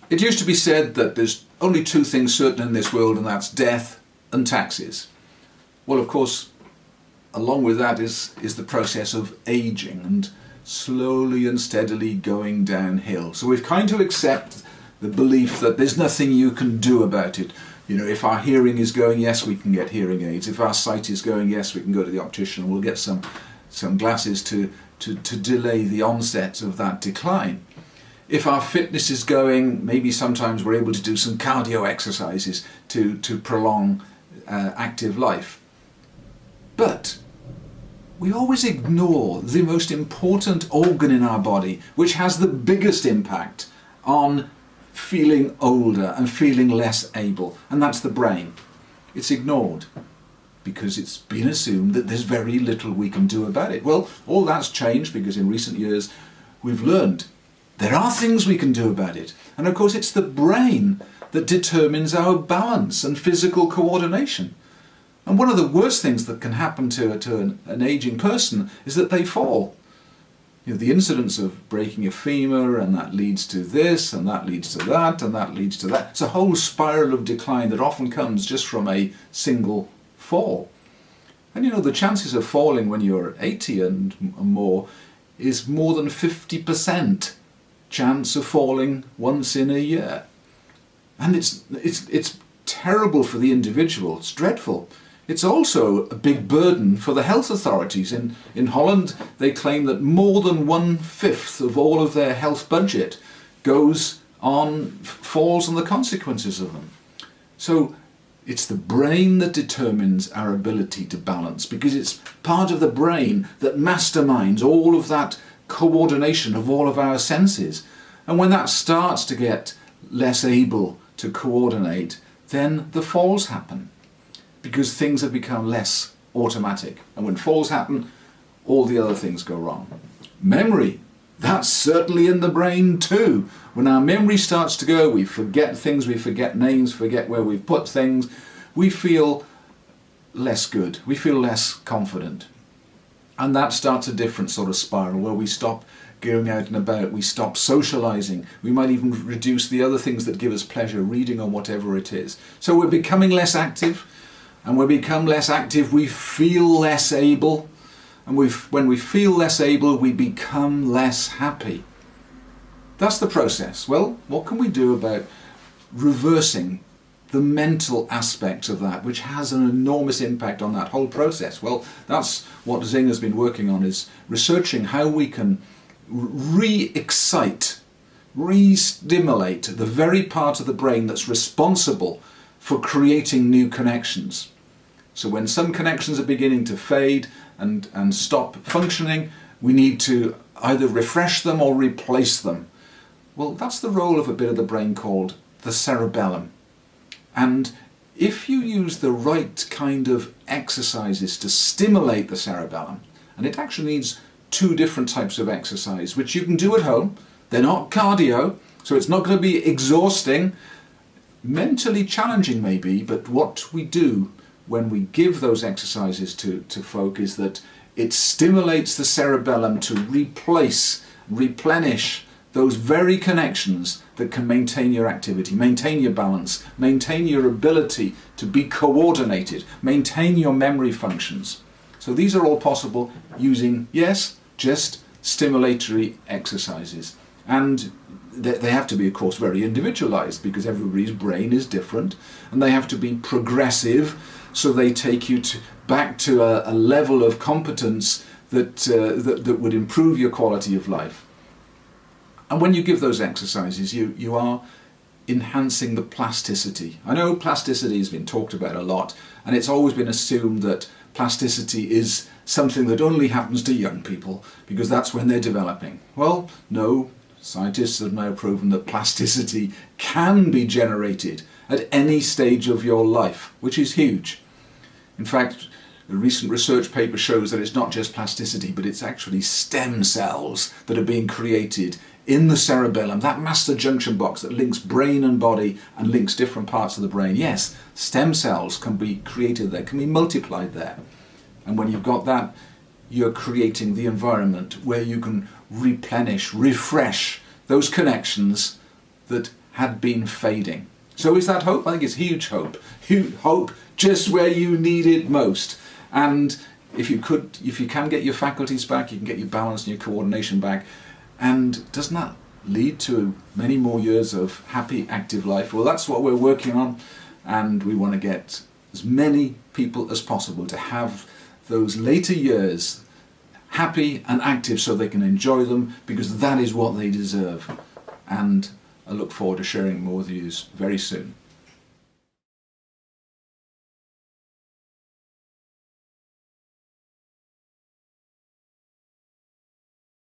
It used to be said that there's only two things certain in this world, and that's death and taxes. Well, of course, along with that is the process of aging and slowly and steadily going downhill. So we've kind of accept the belief that there's nothing you can do about it. You know, if our hearing is going, yes, we can get hearing aids. If our sight is going, yes, we can go to the optician and we'll get some glasses to delay the onset of that decline. If our fitness is going, maybe sometimes we're able to do some cardio exercises to prolong active life. But we always ignore the most important organ in our body, which has the biggest impact on feeling older and feeling less able, and that's the brain. It's ignored because it's been assumed that there's very little we can do about it. Well, all that's changed because in recent years we've learned there are things we can do about it. And of course it's the brain that determines our balance and physical coordination. And one of the worst things that can happen to an aging person is that they fall. You know, the incidence of breaking a femur, and that leads to this, and that leads to that, and that leads to that. It's a whole spiral of decline that often comes just from a single fall. And you know, the chances of falling when you're 80 and more is more than 50% chance of falling once in a year. And it's terrible for the individual. It's dreadful. It's also a big burden for the health authorities. In Holland, they claim that more than 1/5 of all of their health budget goes on falls and the consequences of them. So it's the brain that determines our ability to balance, because it's part of the brain that masterminds all of that coordination of all of our senses. And when that starts to get less able to coordinate, then the falls happen, because things have become less automatic. And when falls happen, all the other things go wrong. Memory, that's certainly in the brain too. When our memory starts to go, we forget things, we forget names, forget where we've put things, we feel less good, we feel less confident. And that starts a different sort of spiral where we stop going out and about, we stop socializing, we might even reduce the other things that give us pleasure, reading or whatever it is. So we're becoming less active, and when we become less active, we feel less able, and when we feel less able, we become less happy. That's the process. Well, what can we do about reversing the mental aspect of that, which has an enormous impact on that whole process? Well, that's what Zing has been working on, is researching how we can re-excite, re-stimulate the very part of the brain that's responsible for creating new connections. So when some connections are beginning to fade and stop functioning, we need to either refresh them or replace them. Well, that's the role of a bit of the brain called the cerebellum. And if you use the right kind of exercises to stimulate the cerebellum, and it actually needs two different types of exercise, which you can do at home. They're not cardio, so it's not going to be exhausting, mentally challenging maybe, but what we do when we give those exercises to folk is that it stimulates the cerebellum to replenish those very connections that can maintain your activity, maintain your balance, maintain your ability to be coordinated, maintain your memory functions. So these are all possible using, yes, just stimulatory exercises. And they have to be, of course, very individualized, because everybody's brain is different, and they have to be progressive, so they take you back to a level of competence that would improve your quality of life. And when you give those exercises, you are enhancing the plasticity. I know plasticity has been talked about a lot, and it's always been assumed that plasticity is something that only happens to young people because that's when they're developing. Well, no, scientists have now proven that plasticity can be generated at any stage of your life, which is huge. In fact, a recent research paper shows that it's not just plasticity, but it's actually stem cells that are being created in the cerebellum, that master junction box that links brain and body and links different parts of the brain. Yes, stem cells can be created there, can be multiplied there. And when you've got that, you're creating the environment where you can replenish, refresh those connections that had been fading. So is that hope? I think it's huge hope. Hope just where you need it most. And if you can get your faculties back, you can get your balance and your coordination back. And doesn't that lead to many more years of happy, active life? Well, that's what we're working on, and we want to get as many people as possible to have those later years happy and active so they can enjoy them, because that is what they deserve. And I look forward to sharing more with you very soon.